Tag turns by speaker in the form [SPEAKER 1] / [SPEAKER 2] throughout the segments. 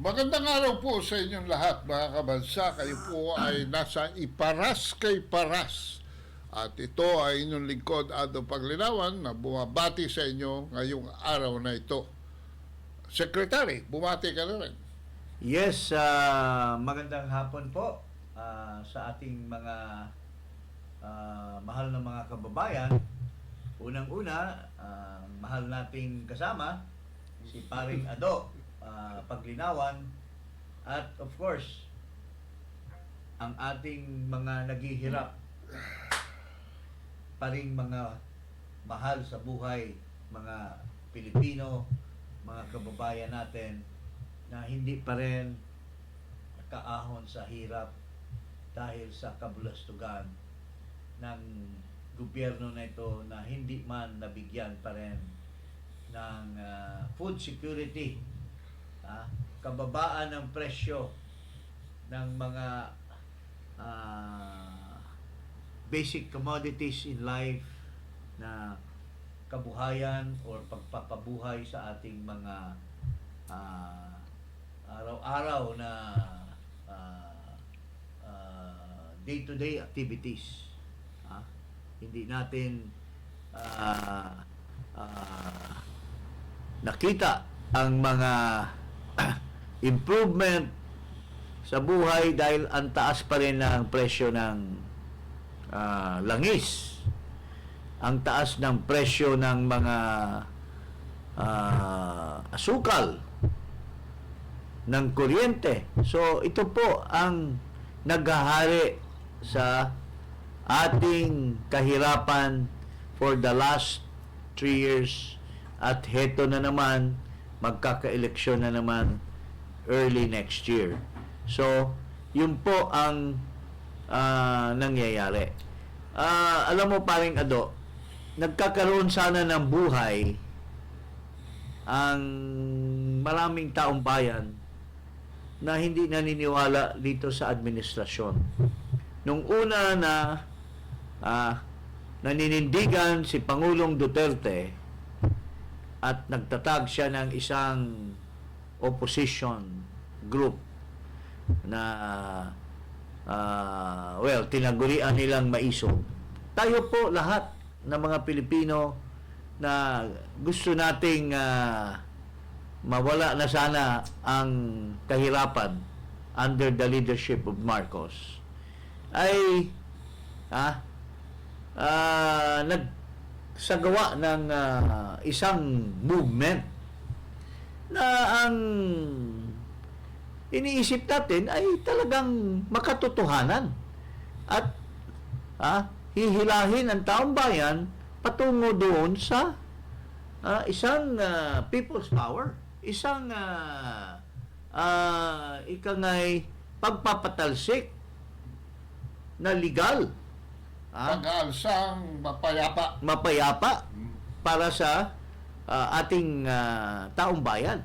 [SPEAKER 1] Magandang araw po sa inyong lahat, mga kabansa. Kayo po ay nasa Iparas kay Paras. At ito ay inyong lingkod, Ado Paglinawan, na bumabati sa inyo ngayong araw na ito. Secretary, bumati ka na rin.
[SPEAKER 2] Yes, magandang hapon po sa ating mga mahal na mga kababayan. Unang-una, mahal nating kasama, si Paring Ado Paglinawan, at of course, ang ating mga naghihirap pa ring mga mahal sa buhay, mga Pilipino, mga kababayan natin na hindi pa rin nakaahon sa hirap dahil sa kabulastugan ng gobyerno na ito, na hindi man nabigyan pa rin ng food security, kababaan ng presyo ng mga basic commodities in life, na kabuhayan or pagpapabuhay sa ating mga araw-araw na day-to-day activities. Hindi natin nakita ang mga improvement sa buhay dahil ang taas pa rin ng presyo ng langis, ang taas ng presyo ng mga asukal, ng kuryente. So ito po ang naghahari sa ating kahirapan for the last 3 years, at heto na naman, magkaka-eleksyon na naman early next year. So yun po ang nangyayari. Alam mo, Paring Ado, nagkakaroon sana ng buhay ang maraming taong bayan na hindi naniniwala dito sa administrasyon. Nung una na naninindigan si Pangulong Duterte at nagtatag siya ng isang opposition group na tinagurian nilang Maisug. Tayo po lahat ng mga Pilipino na gusto nating mawala na sana ang kahirapan under the leadership of Marcos, ay nagsagawa ng isang movement na ang iniisip natin ay talagang makatotohanan, at hihilahin ang taong bayan patungo doon sa isang people's power, isang ikangay pagpapatalsik na legal,
[SPEAKER 1] Pag-aalsang
[SPEAKER 2] mapayapa para sa ating taong bayan,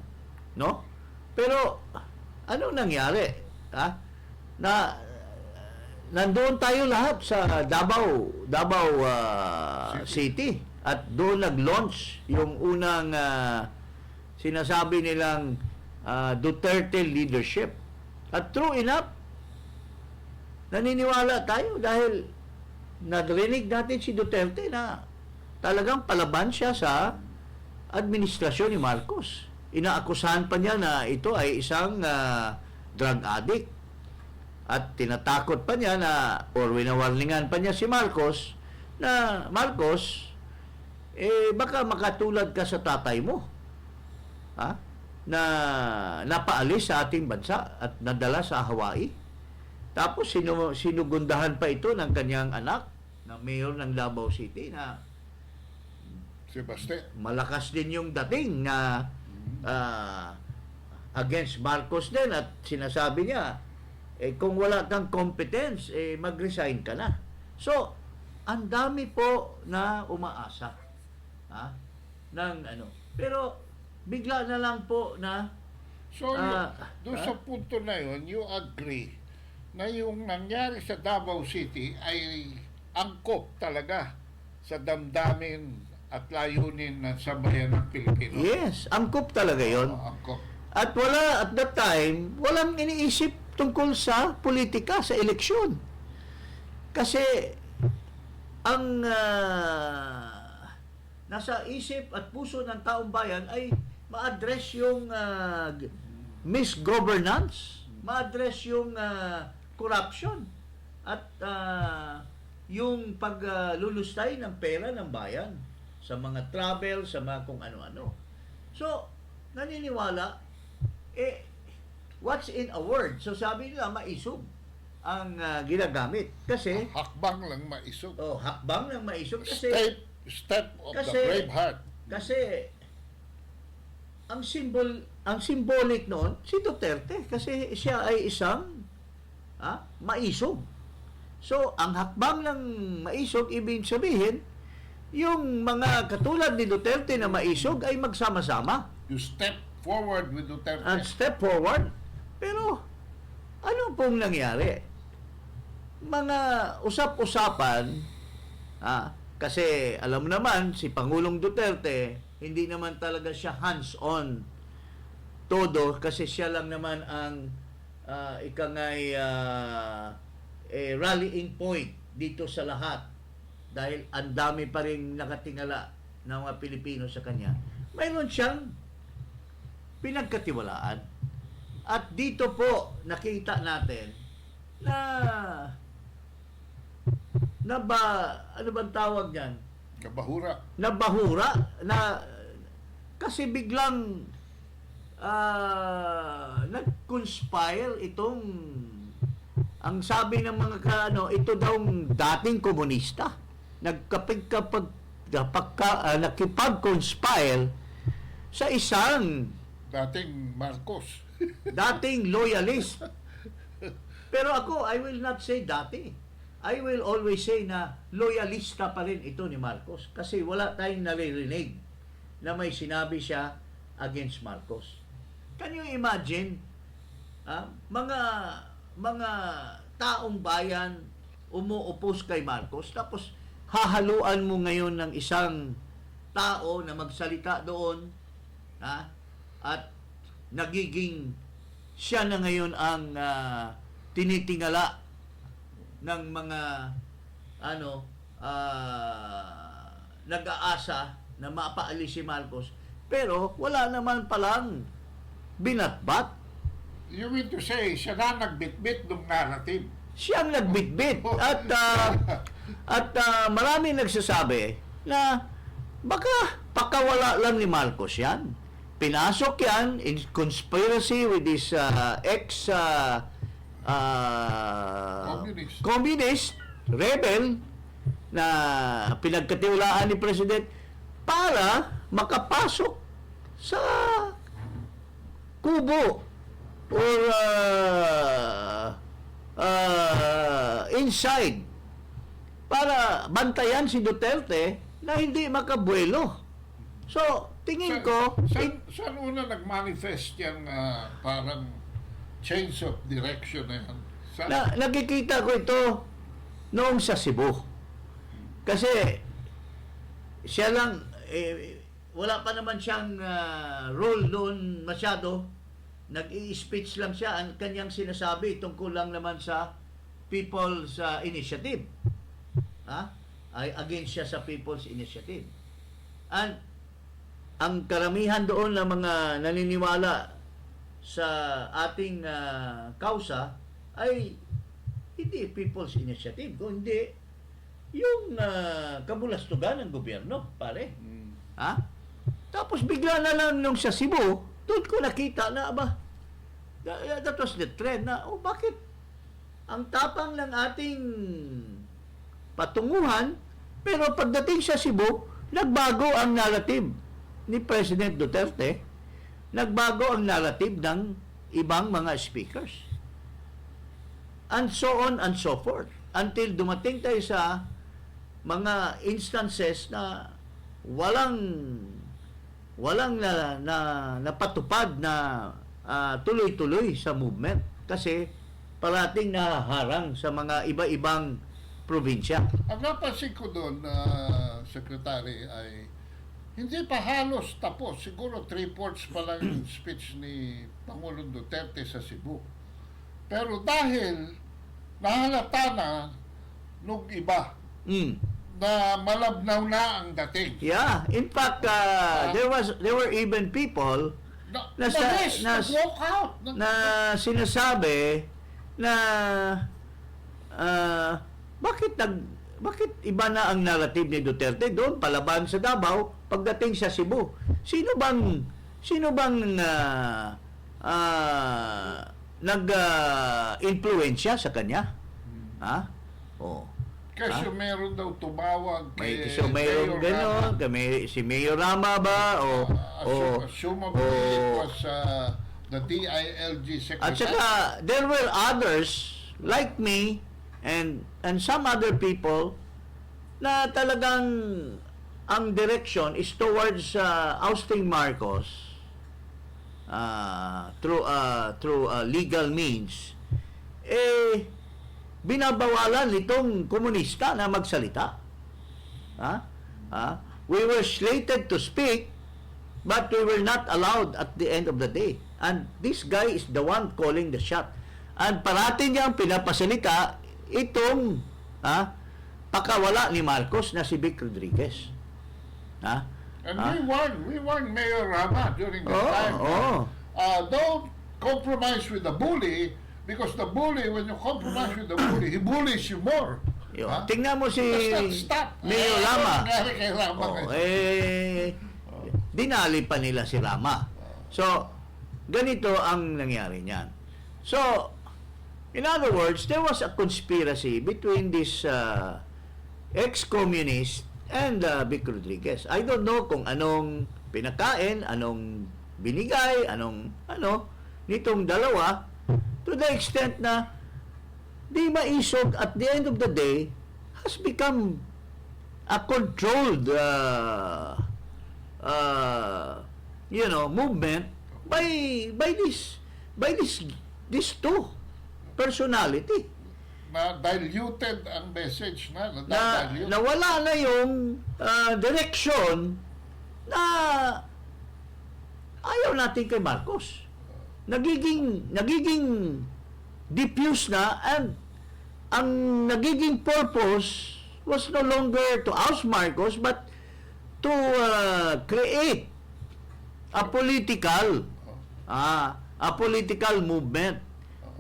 [SPEAKER 2] no? Pero anong nangyari? Na nandoon tayo lahat sa Davao City, at doon nag-launch yung unang sinasabi nilang Duterte leadership. At true enough, naniniwala tayo dahil narinig natin si Duterte na talagang palaban siya sa administrasyon ni Marcos. Inaakusahan pa niya na ito ay isang drug addict, at tinatakot pa niya na, or winawarningan pa niya si Marcos na, Marcos, baka makatulad ka sa tatay mo, na napaalis sa ating bansa at nadala sa Hawaii. Tapos sinugundahan pa ito ng kanyang anak na mayor ng Davao City, na
[SPEAKER 1] si Baste.
[SPEAKER 2] malakas din yung dating na against Marcos din, at sinasabi niya, kung wala kang competence, mag-resign ka na. So ang dami po na umaasa ng ano, pero bigla na lang po na
[SPEAKER 1] So, doon sa punto na yun, you agree na yung nangyari sa Davao City ay angkop talaga sa damdamin at layunin ng sambayan ng Pilipino.
[SPEAKER 2] yes, angkop talaga yon.
[SPEAKER 1] Angkop.
[SPEAKER 2] At wala, at that time, walang iniisip tungkol sa politika, sa eleksyon. Kasi, ang nasa isip at puso ng taong bayan ay ma-address yung misgovernance, ma-address yung corruption, at yung paglulustay ng pera ng bayan sa mga travel, sa mga kung ano-ano. So, naniniwala, what's in a word? So, sabi nila, maisog ang ginagamit. Kasi,
[SPEAKER 1] Hakbang lang maisog.
[SPEAKER 2] hakbang ng maisog. Kasi,
[SPEAKER 1] Step of the
[SPEAKER 2] kasi-
[SPEAKER 1] brave heart.
[SPEAKER 2] kasi, ang symbolic noon, si Duterte. Kasi siya ay isang maisog. So, ang hakbang ng maisog, ibig sabihin, yung mga katulad ni Duterte na maisog ay magsama-sama
[SPEAKER 1] You step forward with Duterte.
[SPEAKER 2] and step forward. Pero, ano pong nangyari? Mga usap-usapan, kasi alam mo naman, si Pangulong Duterte, hindi naman talaga siya hands-on todo, kasi siya lang naman ang rallying point dito sa lahat. Dahil ang dami pa rin nakatingala ng mga Pilipino sa kanya. Mayroon siyang pinagkatiwalaan. At dito po nakita natin na ano bang tawag niyan?
[SPEAKER 1] Kabahura.
[SPEAKER 2] Kasi biglang nag-conspire itong, ang sabi ng mga ito daw dating komunista nakipag-conspire sa isang
[SPEAKER 1] Dating Marcos.
[SPEAKER 2] dating loyalist. Pero ako, I will not say dati. I will always say na loyalista pa rin ito ni Marcos. Kasi wala tayong naririnig na may sinabi siya against Marcos. Can you imagine? Mga taong bayan umuopos kay Marcos, tapos hahaluan mo ngayon ng isang tao na magsalita doon, at nagiging siya na ngayon ang tinitingala ng mga nag-aasa na mapaalis si Marcos, pero wala naman palang binatbat.
[SPEAKER 1] You mean to say, siya na nagbitbit ng narrative.
[SPEAKER 2] Siyang nagbitbit. At marami nagsasabi na baka pakawala lang ni Marcos yan. Pinasok yan in conspiracy with this communist rebel na pinagkatiwalaan ni President para makapasok sa kubo or inside para bantayan si Duterte na hindi makabuelo. So, tingin ko...
[SPEAKER 1] Saan una nag-manifest yung parang change of direction na yan?
[SPEAKER 2] Nakikita ko ito noong sa Cebu. Kasi siya lang, wala pa naman siyang role doon masyado. Nag-i-speech lang siya. Ang kanyang sinasabi tungkol lang naman sa People's Initiative. Ay against siya sa People's Initiative. And ang karamihan doon ng mga naniniwala sa ating kausa ay hindi People's Initiative, kundi yung kabulastugan ng gobyerno, pare. Tapos bigla na lang nung sa Cebu, doon ko nakita na, that was the trend na, bakit ang tapang ng ating patunguhan, pero pagdating sa Cebu, nagbago ang narrative ni President Duterte, nagbago ang narrative ng ibang mga speakers. And so on and so forth. Until dumating tayo sa mga instances na walang napatupad na tuloy-tuloy sa movement. Kasi parating nahaharang sa mga iba-ibang probinsya.
[SPEAKER 1] Ang napansin ko doon, Secretary, ay Hindi pa halos tapos. Siguro 3/4 pa lang yung speech ni Pangulong Duterte sa Cebu. Pero dahil nahalata na nung iba
[SPEAKER 2] Mm.
[SPEAKER 1] na malabnaw na ang dating.
[SPEAKER 2] Yeah, in fact, there were even people
[SPEAKER 1] Walk out.
[SPEAKER 2] na sinasabi na bakit iba na ang narrative ni Duterte doon palaban sa Davao pagdating sa Cebu. Sino bang nag-influensya sa kanya? Ha? Oh.
[SPEAKER 1] Kasi meron daw tumawag kay
[SPEAKER 2] Mayroon gano'n, si Mayor Rama ba?
[SPEAKER 1] Assumably it was the DILG secretary.
[SPEAKER 2] At saka, there were others like me and some other people na talagang ang direction is towards ousting Marcos through legal means. Binabawalan nitong komunista na magsalita. We were slated to speak, but we were not allowed at the end of the day. And this guy is the one calling the shot. And parati niyang pinapasalita itong pakawala ni Marcos na si Vic Rodriguez.
[SPEAKER 1] And we warned Mayor Rama during that time. Don't compromise with the bully, because the bully, when you compromise with the bully, he bullies you more.
[SPEAKER 2] Tingnan mo si
[SPEAKER 1] Stop.
[SPEAKER 2] Mayor Rama.
[SPEAKER 1] Kay Rama.
[SPEAKER 2] Dinali pa nila si Rama. So, ganito ang nangyari niyan. So, in other words, there was a conspiracy between this ex-communist and Vic Rodriguez. I don't know kung anong pinakain, anong binigay, nitong dalawa, to the extent na di Maisug at the end of the day has become a controlled movement by these two personality.
[SPEAKER 1] Na diluted ang message na
[SPEAKER 2] nawala na yung direction na ayaw natin kay Marcos. Nagiging diffuse na, and ang nagiging purpose was no longer to oust Marcos but to create a political movement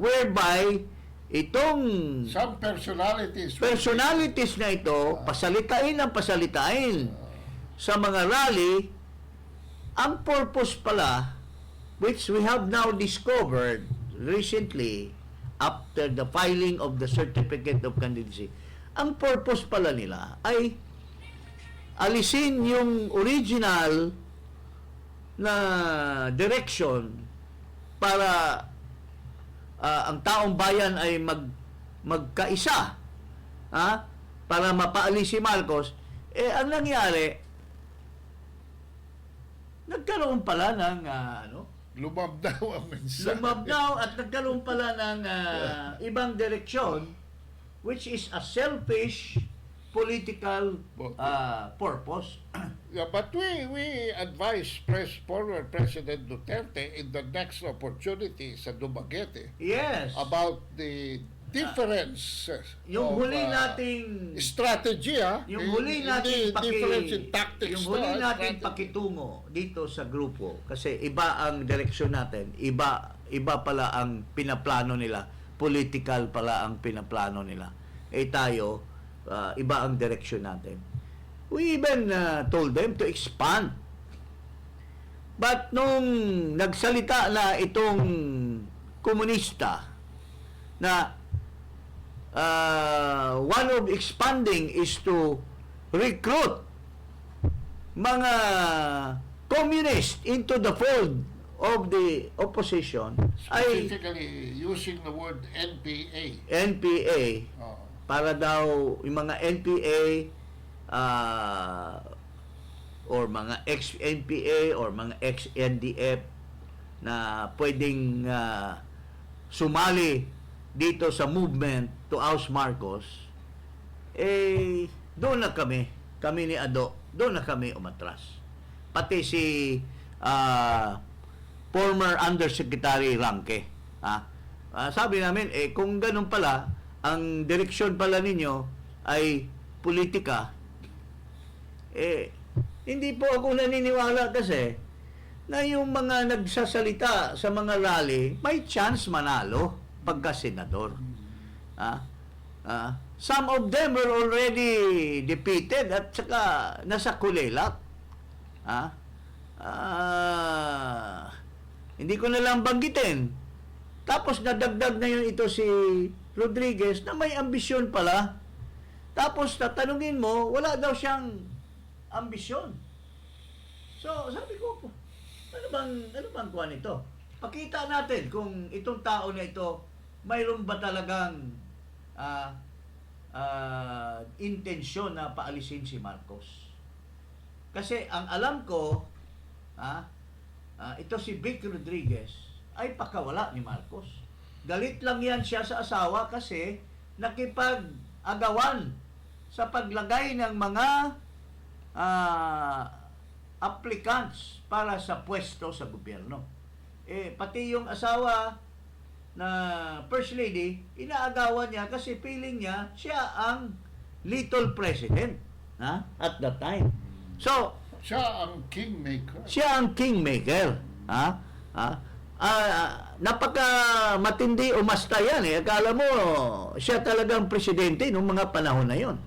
[SPEAKER 2] whereby itong
[SPEAKER 1] some
[SPEAKER 2] personalities na ito pasalitain sa mga rally. Ang purpose pala, which we have now discovered recently after the filing of the certificate of candidacy, ang purpose pala nila ay alisin yung original na direction para ang taong bayan ay magkaisa para mapaalis si Marcos. Ang nangyari, nagkaroon pala ng
[SPEAKER 1] lumabdaw ang mensahe.
[SPEAKER 2] At nagkaroon pala ng ibang direksyon, which is a selfish political purpose.
[SPEAKER 1] Yeah, but we advise former President Duterte in the next opportunity sa Dumaguete
[SPEAKER 2] Yes.
[SPEAKER 1] about the difference
[SPEAKER 2] Yung huli nating
[SPEAKER 1] strategy,
[SPEAKER 2] yung huli nating
[SPEAKER 1] difference in tactics.
[SPEAKER 2] yung huli nating pakitungo dito sa grupo, kasi iba ang direksyon natin, iba pala ang pinaplano nila, political pala ang pinaplano nila. Tayo, iba ang direksyon natin. We even told them to expand. But nung nagsalita na itong komunista na one of expanding is to recruit mga communist into the fold of the opposition,
[SPEAKER 1] Specifically using the word NPA.
[SPEAKER 2] Para daw yung mga NPA or mga ex-NPA or mga ex-NDF na pwedeng sumali dito sa movement to oust Marcos, doon na kami ni Ado, doon na kami umatras. pati si former Undersecretary Ranque. Sabi namin, kung ganun pala, ang direksyon pala ninyo ay politika, hindi po ako naniniwala kasi na yung mga nagsasalita sa mga rally may chance manalo pagka senador. Some of them were already defeated at saka nasa kulilat. Hindi ko na lang banggitin. Tapos nadagdag na yun ito si Rodriguez na may ambisyon pala. Tapos tatanungin mo, wala daw siyang ambisyon. So, sabi ko, ano bang kuha nito? Pakita natin kung itong tao na ito, mayroon ba talagang intensyon na paalisin si Marcos. Kasi ang alam ko, ito si Vic Rodriguez ay pakawala ni Marcos. Galit lang yan siya sa asawa kasi nakipag-agawan sa paglagay ng mga applicants para sa pwesto sa gobyerno. Pati yung asawa na First Lady, inaagawan niya kasi feeling niya siya ang little president at that time. So,
[SPEAKER 1] Siya ang kingmaker.
[SPEAKER 2] siya ang kingmaker. Napaka matindi umasta yan. Akala mo, siya talagang presidente noong mga panahon na yon.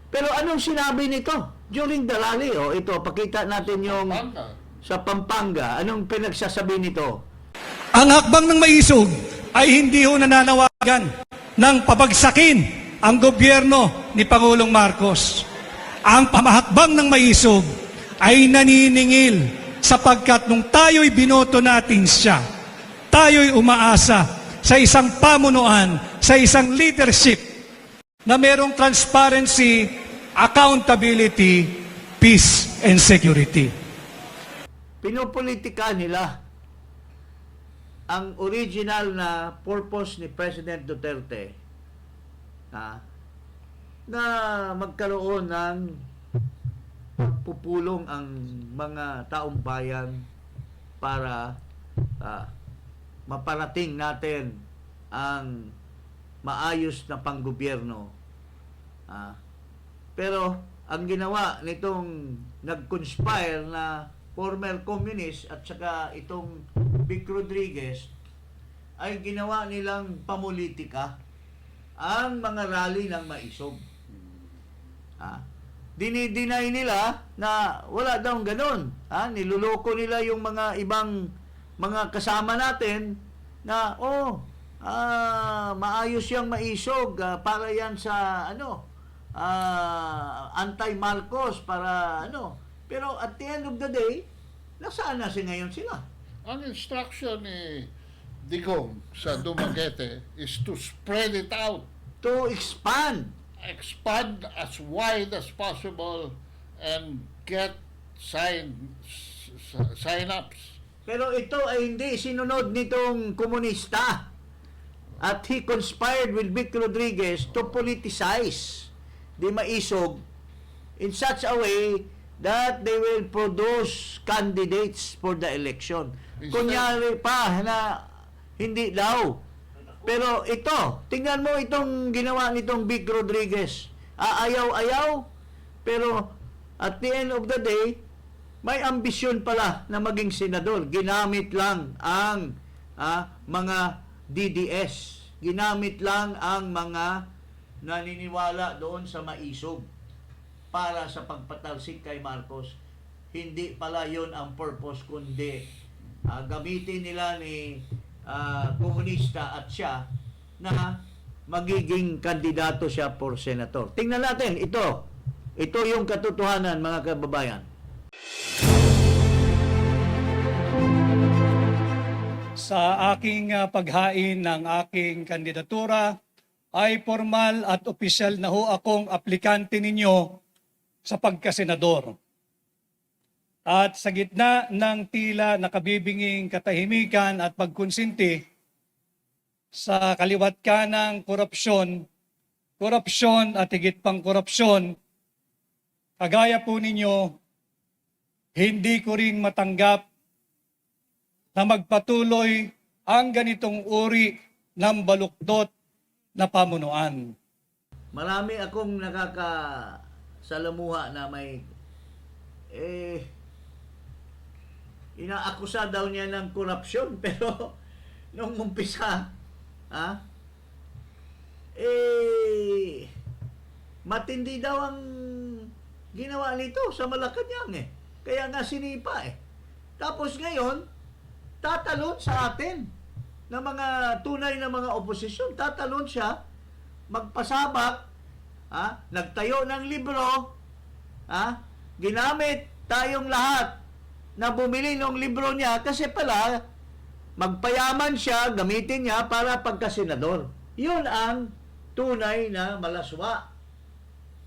[SPEAKER 2] Pero anong sinabi nito during the rally? Ito, pakita natin yung sa Pampanga. Anong pinagsasabi nito?
[SPEAKER 3] Ang hakbang ng Maisug ay hindi ho nananawagan ng pabagsakin ang gobyerno ni Pangulong Marcos. Ang pamahakbang ng Maisug ay naniningil sapagkat nung tayo'y binoto natin siya, tayo'y umaasa sa isang pamunuan, sa isang leadership na merong transparency, accountability, peace, and security.
[SPEAKER 2] Pinopolitika nila ang original na purpose ni President Duterte na magkaroon ng pupulong ang mga taong bayan para maparating natin ang maayos na panggobyerno. Pero ang ginawa nitong nag-conspire na former communist at saka itong Vic Rodriguez ay ginawa nilang pamulitika ang mga rally ng Maisog. Dinideny nila na wala daw ganun. Niluloko nila yung mga ibang mga kasama natin na maayos yung Maisog, para yan sa anti-Marcos, para Pero at the end of the day, nasaan na ngayon sila?
[SPEAKER 1] Ang instruction ni Digong sa Dumaguete is to spread it out.
[SPEAKER 2] To expand
[SPEAKER 1] As wide as possible and get sign-ups.
[SPEAKER 2] Pero ito ay hindi sinunod nitong komunista. At he conspired with Vic Rodriguez to politicize the Maisog in such a way that they will produce candidates for the election. Kunyari pa na hindi daw. Pero ito, tingnan mo itong ginawa nitong Vic Rodriguez. Ayaw-ayaw, pero at the end of the day, may ambisyon pala na maging senador. Ginamit lang ang mga DDS. Ginamit lang ang mga naniniwala doon sa Maisog para sa pagpatalsik kay Marcos. Hindi pala yon ang purpose, kundi gamitin nila ni komunista at siya na magiging kandidato siya for senator. Tingnan natin, ito yung katotohanan, mga kababayan.
[SPEAKER 3] Sa aking paghain ng aking kandidatura ay formal at opisyal na ho akong aplikante ninyo sa pagkasenador. At sa gitna ng tila nakabibinging katahimikan at pagkonsinti sa kaliwat kanang korupsyon at higit pang korupsyon, kagaya po ninyo, hindi ko rin matanggap na magpatuloy ang ganitong uri ng baluktot na pamunuan.
[SPEAKER 2] Marami akong nakakasalamuha na may inaakusa daw niya ng korupsyon pero nung umpisa matindi daw ang ginawa nito sa Malacanang kaya nga sinipa tapos ngayon tatalon sa atin ng mga tunay na mga oposisyon, tatalon siya magpasabak, nagtayo ng libro, ginamit tayong lahat na bumili ng libro niya kasi pala magpayaman siya, gamitin niya para pagkasenador. Yun ang tunay na malaswa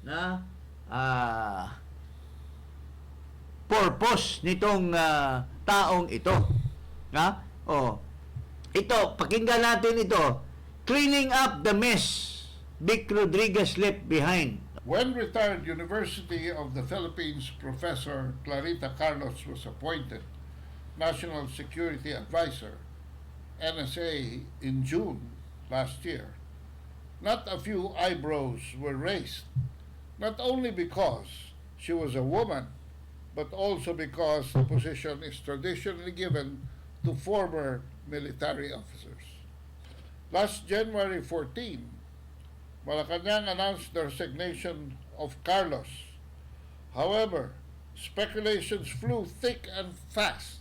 [SPEAKER 2] na purpose nitong taong ito. Ito, pakinggan natin ito. Cleaning up the mess Vic Rodriguez left behind.
[SPEAKER 1] When retired University of the Philippines professor Clarita Carlos was appointed National Security Advisor, NSA, in June last year, not a few eyebrows were raised, not only because she was a woman, but also because the position is traditionally given to former military officers. Last January 14, Malacanang announced the resignation of Carlos. However, speculations flew thick and fast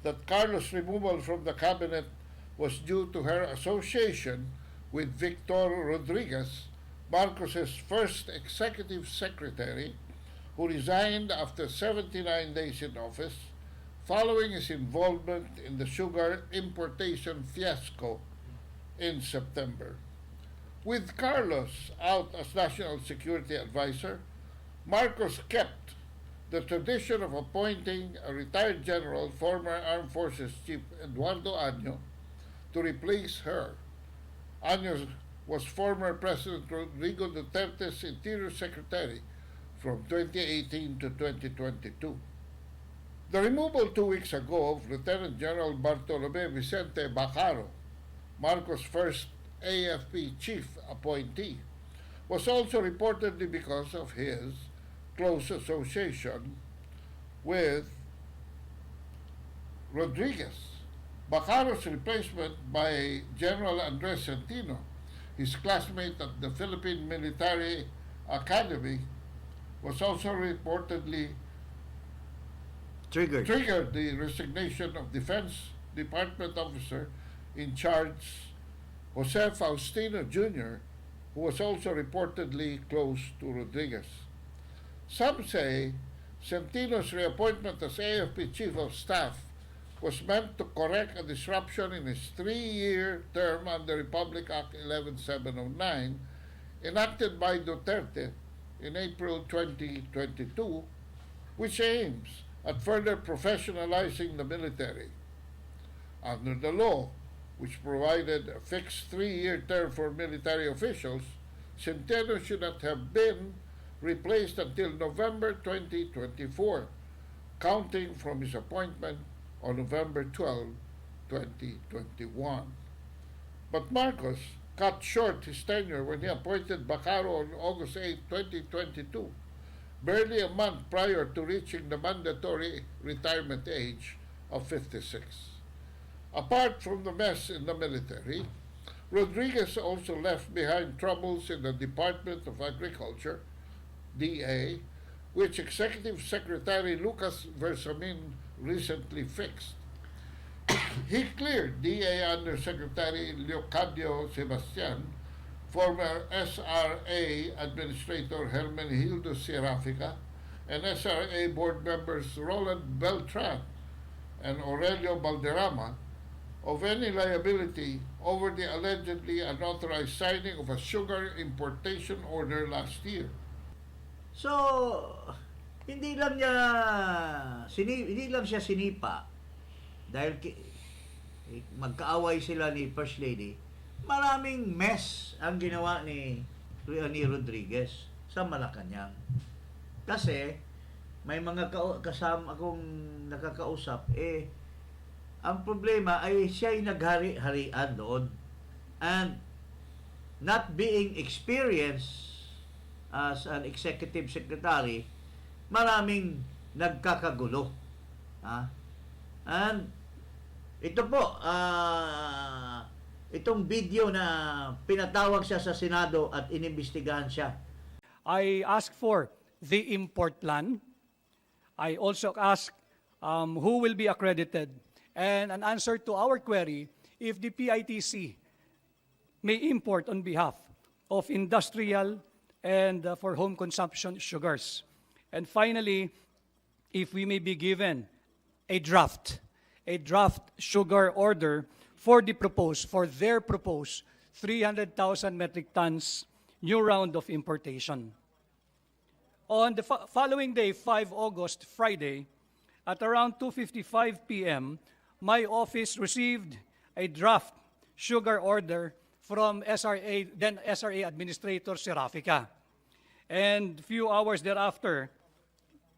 [SPEAKER 1] that Carlos' removal from the cabinet was due to her association with Victor Rodriguez, Marcos's first executive secretary, who resigned after 79 days in office following his involvement in the sugar importation fiasco in September. With Carlos out as National Security Advisor, Marcos kept the tradition of appointing a retired general, former Armed Forces Chief Eduardo Año, to replace her. Año was former President Rodrigo Duterte's Interior Secretary from 2018 to 2022. The removal 2 weeks ago of Lieutenant General Bartolome Vicente Bacaro, Marcos' first AFP chief appointee, was also reportedly because of his close association with Rodriguez. Bacaro's replacement by General Andres Centino, his classmate at the Philippine Military Academy, was also reportedly triggered the resignation of Defense Department officer in charge Jose Faustino Jr., who was also reportedly close to Rodriguez. Some say Centino's reappointment as AFP Chief of Staff was meant to correct a disruption in his 3-year term under Republic Act 11709, enacted by Duterte in April 2022, which aims at further professionalizing the military. Under the law, which provided a fixed 3-year term for military officials, Centeno should not have been replaced until November 2024, counting from his appointment on November 12, 2021. But Marcos cut short his tenure when he appointed Bacaro on August 8, 2022, barely a month prior to reaching the mandatory retirement age of 56. Apart from the mess in the military, Rodriguez also left behind troubles in the Department of Agriculture, DA, which Executive Secretary Lucas Versamin recently fixed. He cleared DA Undersecretary Leocadio Sebastian, former SRA Administrator Hermenegildo Serafica, and SRA board members Roland Beltran and Aurelio Balderrama of any liability over the allegedly unauthorized signing of a sugar importation order last year.
[SPEAKER 2] So, hindi lang siya sinipa dahil magkaaway sila ni First Lady. Maraming mess ang ginawa ni Rodriguez sa Malacanang. Kasi may mga kasama akong nakakausap, ang problema ay siya ay naghari-harian doon. And not being experienced as an executive secretary, maraming nagkakagulo. And ito po, itong video na pinatawag siya sa Senado at inimbestigahan siya.
[SPEAKER 3] I asked for the import plan. I also asked who will be accredited. And an answer to our query, if the PITC may import on behalf of industrial and for home consumption sugars. And finally, if we may be given a draft sugar order for their proposed 300,000 metric tons new round of importation. On the following day, 5 August, Friday, at around 2:55 p.m., my office received a draft sugar order from then SRA Administrator Serafica. And few hours thereafter,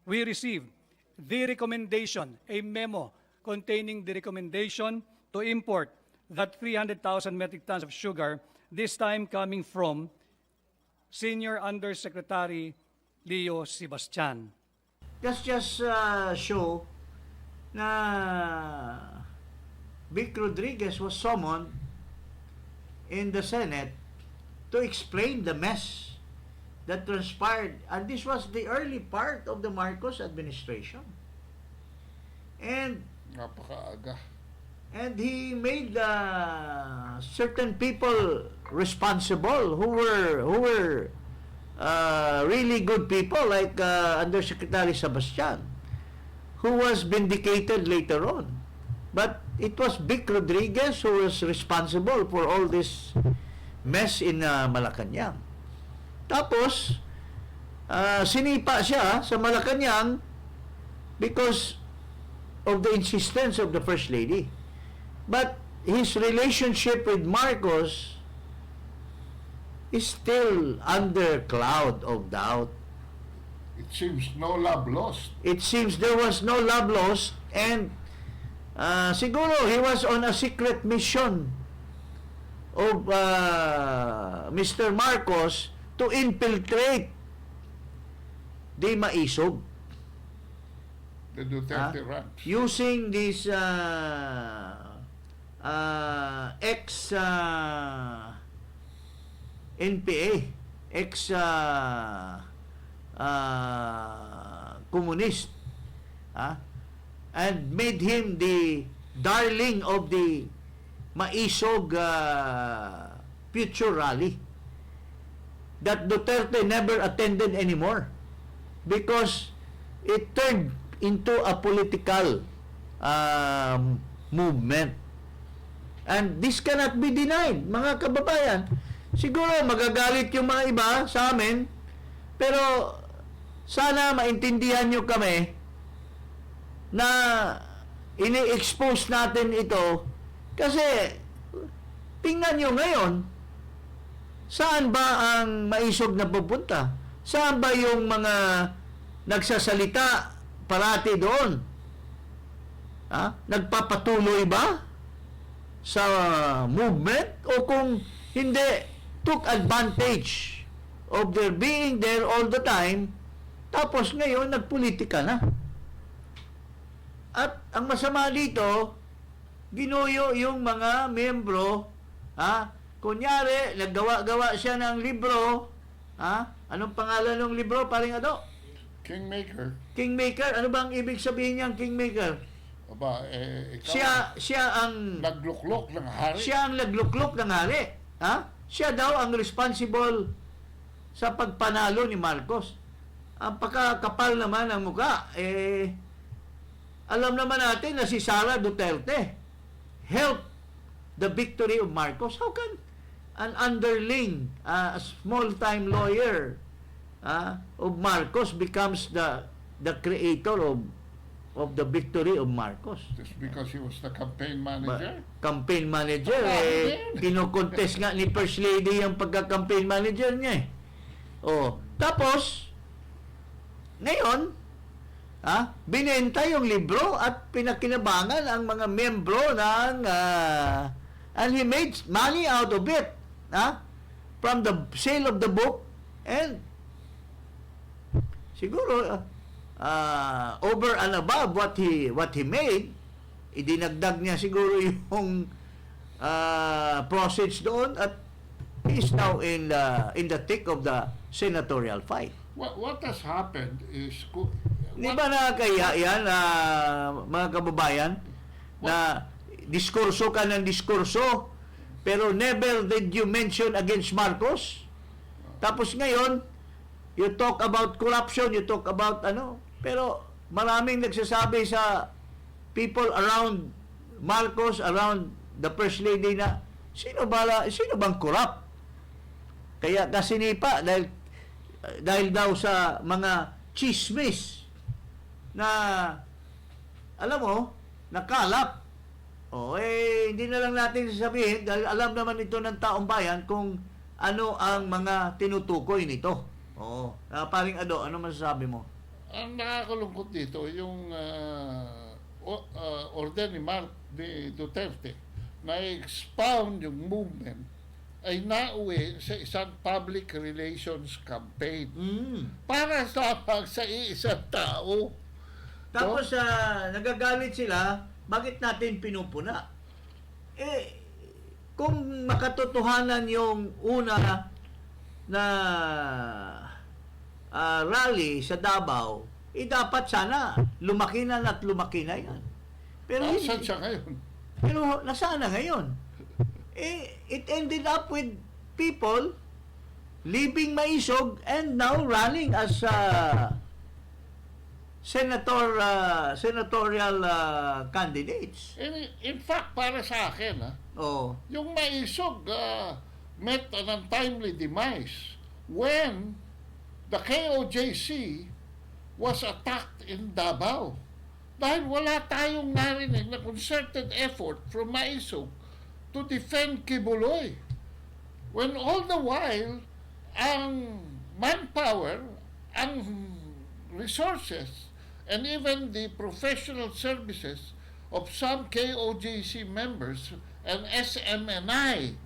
[SPEAKER 3] we received the recommendation, a memo containing the recommendation to import that 300,000 metric tons of sugar, this time coming from Senior Undersecretary Leo Sebastian.
[SPEAKER 2] That's just show na Vic Rodriguez was summoned in the Senate to explain the mess that transpired. And this was the early part of the Marcos administration. And
[SPEAKER 1] Napakaaga.
[SPEAKER 2] And he made certain people responsible who were really good people, like Undersecretary Sebastian, who was vindicated later on. But it was Vic Rodriguez who was responsible for all this mess in Malacanang. Tapos, sinipa siya sa Malacanang because of the insistence of the First Lady. But his relationship with Marcos is still under cloud of doubt.
[SPEAKER 1] It seems no love lost.
[SPEAKER 2] It seems there was no love lost, and siguro he was on a secret mission of Mr. Marcos to infiltrate the Maisug.
[SPEAKER 1] The Duterte ranch.
[SPEAKER 2] Using this ex NPA, ex communist, and made him the darling of the Maisog future rally that Duterte never attended anymore because it turned into a political movement. And this cannot be denied, mga kababayan. Siguro magagalit yung mga iba sa amin, pero sana maintindihan nyo kami na ini-expose natin ito kasi tingnan nyo ngayon, saan ba ang Maisog na pupunta? Saan ba yung mga nagsasalita parati doon? Nagpapatuloy ba sa movement? O kung hindi, took advantage of their being there all the time, tapos ngayon nagpolitika na. At ang masama dito, ginuyo yung mga membro, kunyari, naggawa-gawa siya ng libro, anong pangalan ng libro, paring ano?
[SPEAKER 1] Kingmaker.
[SPEAKER 2] Kingmaker, ano ba ang ibig sabihin niyang Kingmaker?
[SPEAKER 1] Aba, ikaw,
[SPEAKER 2] Siya ang
[SPEAKER 1] nagluklok ng hari.
[SPEAKER 2] siya ang nagluklok ng hari. Siya daw ang responsible sa pagpanalo ni Marcos. Ang pagkakapal naman ng mukha, alam naman natin na si Sara Duterte helped the victory of Marcos. How can an underling, a small-time lawyer of Marcos becomes the creator of the victory of Marcos?
[SPEAKER 1] Just because he was the campaign manager?
[SPEAKER 2] Campaign manager, kinokontest nga ni First Lady ang pagka-campaign manager niya. Tapos, ngayon, binenta yung libro at pinakinabangan ang mga membro ng and he made money out of it, from the sale of the book, and siguro over and above what he made, idinagdag niya siguro yung proceeds doon, at he is now in the thick of the senatorial fight.
[SPEAKER 1] What has happened is...
[SPEAKER 2] Di ba nakakaya yan, mga kababayan, na diskurso ka ng diskurso, pero never did you mention against Marcos? Tapos ngayon, you talk about corruption, you talk about pero maraming nagsasabi sa people around Marcos, around the First Lady, na sino bang corrupt? Kaya kasinipa dahil daw sa mga chismis na, alam mo, nakalap. Hindi na lang natin sasabihin dahil alam naman ito ng taong bayan kung ano ang mga tinutukoy nito. Paring Ado, ano masasabi mo?
[SPEAKER 1] Ang nakakalungkot dito, yung order ni Duterte na expound yung movement ay nauwi sa isang public relations campaign para sa isang tao.
[SPEAKER 2] Tapos nagagalit sila, bakit natin pinupuna? Kung makatotohanan yung una na rally sa Davao, dapat sana lumaki na at lumaki na yan. Pero
[SPEAKER 1] nasaan siya ngayon?
[SPEAKER 2] Pero nasaan na ngayon? It ended up with people leaving Maisug and now running as senatorial candidates.
[SPEAKER 1] In fact, para sa akin, yung Maisug met an untimely demise when the KOJC was attacked in Davao. Dahil wala tayong narinig na concerted effort from Maisug to defend Kibuloy. When all the while, ang manpower, ang resources, and even the professional services of some KOJC members and SMNI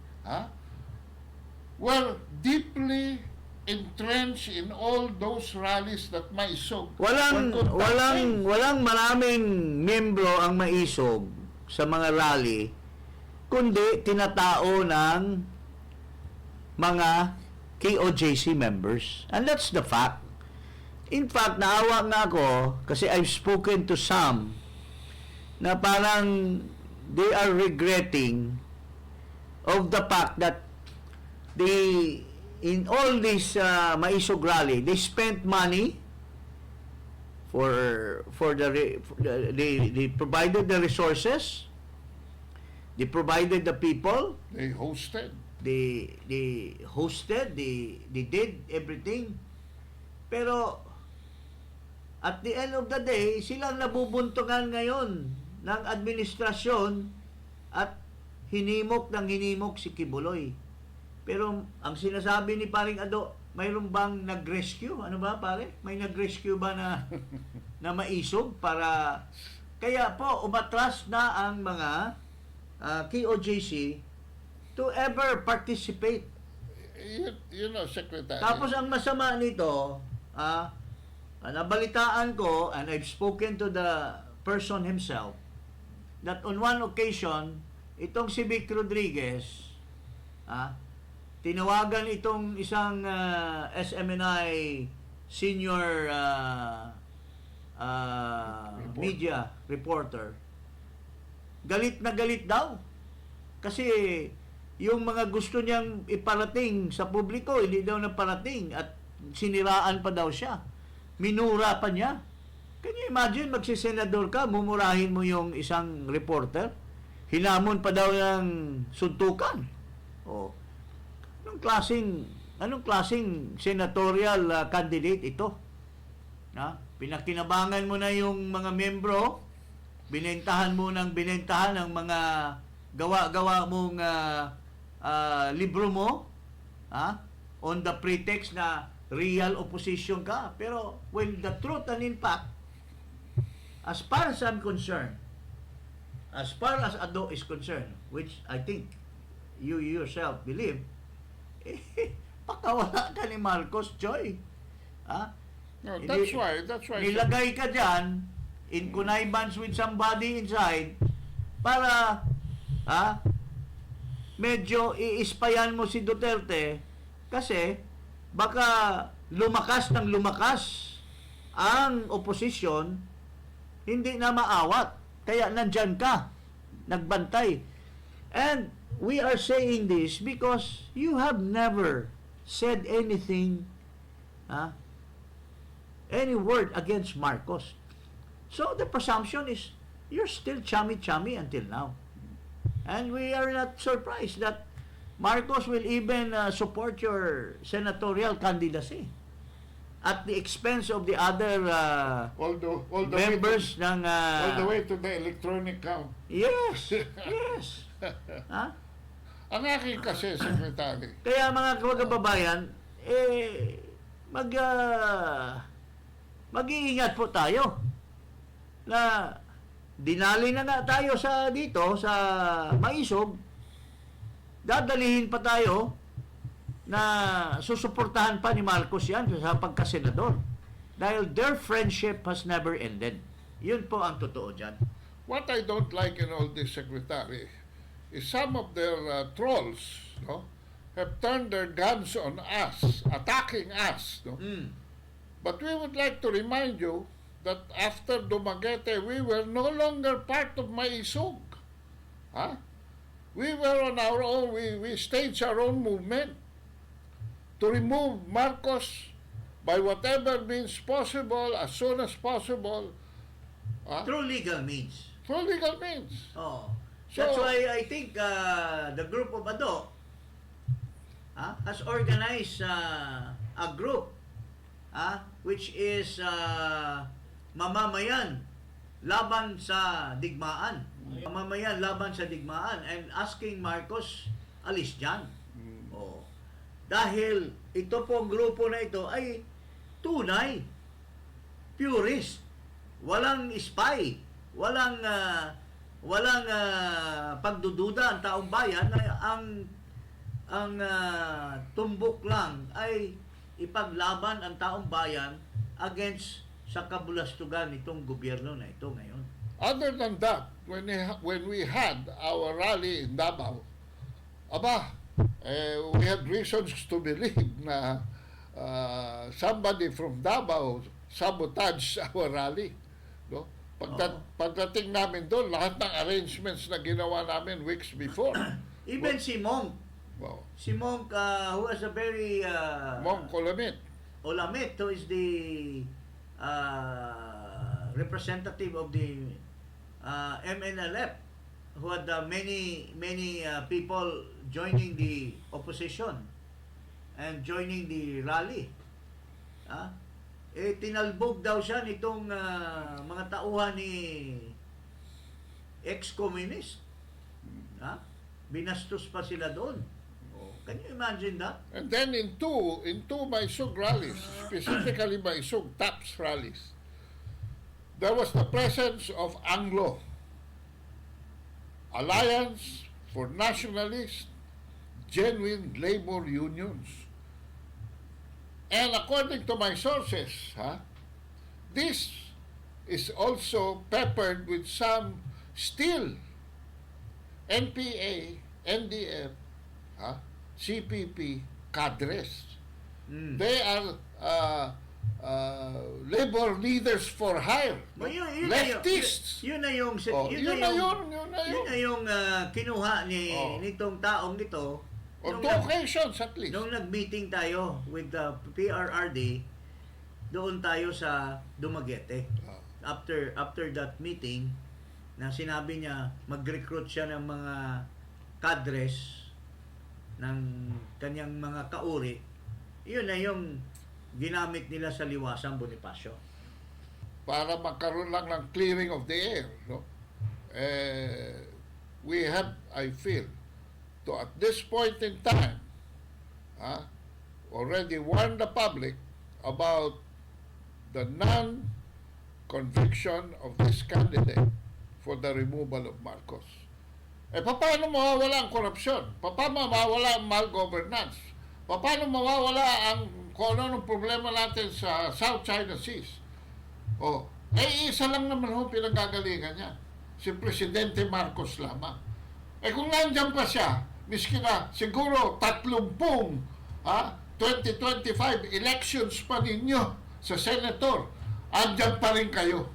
[SPEAKER 1] were deeply entrenched in all those rallies that Maisog.
[SPEAKER 2] Walang maraming membro ang Maisog sa mga rally, kundi tinatao ng mga KOJC members. And that's the fact. In fact, naawa nga ako kasi I've spoken to some na parang they are regretting of the fact that in all this Maisog rally, they spent money they provided the resources, they provided the people,
[SPEAKER 1] They hosted.
[SPEAKER 2] they did everything. Pero at the end of the day, silang nabubuntungan ngayon ng administrasyon at hinimok si Kibuloy. Pero ang sinasabi ni paring Ado, mayroon bang nag-rescue? Ano ba, pare? May nag-rescue ba na Maisog para... Kaya po, umatras na ang mga KOJC to ever participate.
[SPEAKER 1] You know, Secretary.
[SPEAKER 2] Tapos ang masama nito, nabalitaan ko, and I've spoken to the person himself, that on one occasion, itong si Vic Rodriguez, tinawagan itong isang SMNI senior media reporter. Galit na galit daw. Kasi yung mga gusto niyang iparating sa publiko, hindi daw naparating at siniraan pa daw siya. Minura pa niya. Can you imagine, magsisenador ka, mumurahin mo yung isang reporter? Hinamon pa daw ng suntukan. Anong klaseng senatorial candidate ito? Pinakinabangan mo na yung mga membro, binentahan ang mga gawa-gawa mong libro mo, on the pretext na real opposition ka. Pero when the truth and in fact, as far as I'm concerned, as far as Ado is concerned, which I think you yourself believe, pakawala ka ni Marcos, Joy. Ha?
[SPEAKER 1] No, that's why.
[SPEAKER 2] Nilagay ka dyan in connivance with somebody inside para medyo iispayan mo si Duterte kasi baka lumakas ng lumakas ang opposition, hindi na maawat. Kaya nandyan ka, nagbantay. And we are saying this because you have never said anything, any word against Marcos. So the presumption is you're still chummy-chummy until now. And we are not surprised that Marcos will even support your senatorial candidacy at the expense of the other
[SPEAKER 1] all the
[SPEAKER 2] members ng...
[SPEAKER 1] all the way to the electronic count.
[SPEAKER 2] Yes, yes.
[SPEAKER 1] Ang aking kasi, Secretary.
[SPEAKER 2] Kaya mga kababayan, mag-iingat po tayo na dinali na nga tayo sa Maisug, dadalihin pa tayo na susuportahan pa ni Marcos yan sa pagkasenador. Dahil their friendship has never ended. Yun po ang totoo dyan.
[SPEAKER 1] What I don't like in all this, Secretary, is some of their trolls, have turned their guns on us, attacking us. But we would like to remind you that after Dumaguete, we were no longer part of Maisug. We were on our own. We staged our own movement to remove Marcos by whatever means possible, as soon as possible.
[SPEAKER 2] Through legal means.
[SPEAKER 1] Through legal means.
[SPEAKER 2] Oh. That's why I think the group of Ado has organized a group which is mamamayan laban sa digmaan. Mamamayan laban sa digmaan and asking Marcos alis dyan. Oh. Dahil ito pong grupo na ito ay tunay, purist, walang spy, walang pagdududa ang taong bayan. Ang tumbok lang ay ipaglaban ang taong bayan against sa kabulastugan nitong gobyerno na ito ngayon.
[SPEAKER 1] Other than that, when we had our rally in Davao, we had reasons to believe na somebody from Davao sabotaged our rally. No? Pagdating namin doon, lahat ng arrangements na ginawa namin weeks before.
[SPEAKER 2] Even si Monk.
[SPEAKER 1] Wow.
[SPEAKER 2] Si Monk, who has a very...
[SPEAKER 1] Monk Olamit.
[SPEAKER 2] Olamit, who is the representative of the MNLF, who had many people joining the opposition and joining the rally. Tinalbog daw siya nitong mga tauhan ni ex-communist. Binastos pa sila doon. Can you imagine that?
[SPEAKER 1] And then in two Maisug rallies, specifically Maisug TAPS rallies, there was the presence of Anglo, Alliance for Nationalist, Genuine Labor Unions. And according to my sources, this is also peppered with some still NPA, NDF, CPP cadres. They are labor leaders for hire. Leftists.
[SPEAKER 2] Yun na yung kinuha nitong taong nito.
[SPEAKER 1] On two occasions at least.
[SPEAKER 2] Nung nag-meeting tayo with the PRRD, doon tayo sa Dumaguete. After that meeting, na sinabi niya mag-recruit siya ng mga cadres ng kanyang mga kauri, yun na yung ginamit nila sa Liwasang Bonifacio.
[SPEAKER 1] Para magkaroon lang ng clearing of the air. No? We have, I feel, to at this point in time, already warned the public about the non-conviction of this candidate for the removal of Marcos. Paano mawawala ang korupsyon? Paano mawawala ang malgovernance? Paano mawawala ang kung ano ng problema natin sa South China Seas? Isa lang naman ho pinagagalingan niya. Si Presidente Marcos lamang. Kung nandiyan pa siya, miski na siguro 2025 elections pa ninyo sa senator, andyan pa rin kayo.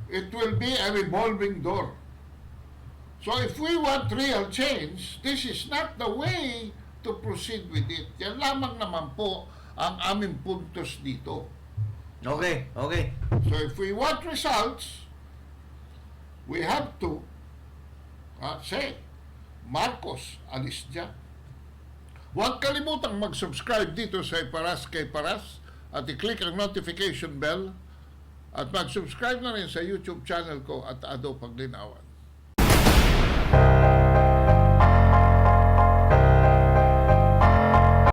[SPEAKER 1] It will be a revolving door. So if we want real change, this is not the way to proceed with it. Yan lamang naman po ang aming puntos dito.
[SPEAKER 2] Okay.
[SPEAKER 1] So if we want results, we have to say, Marcos, alis dyan. Huwag kalimutang mag-subscribe dito sa Iparas kay Paras at i-click ang notification bell at mag-subscribe na rin sa YouTube channel ko at Ado Paglinawan.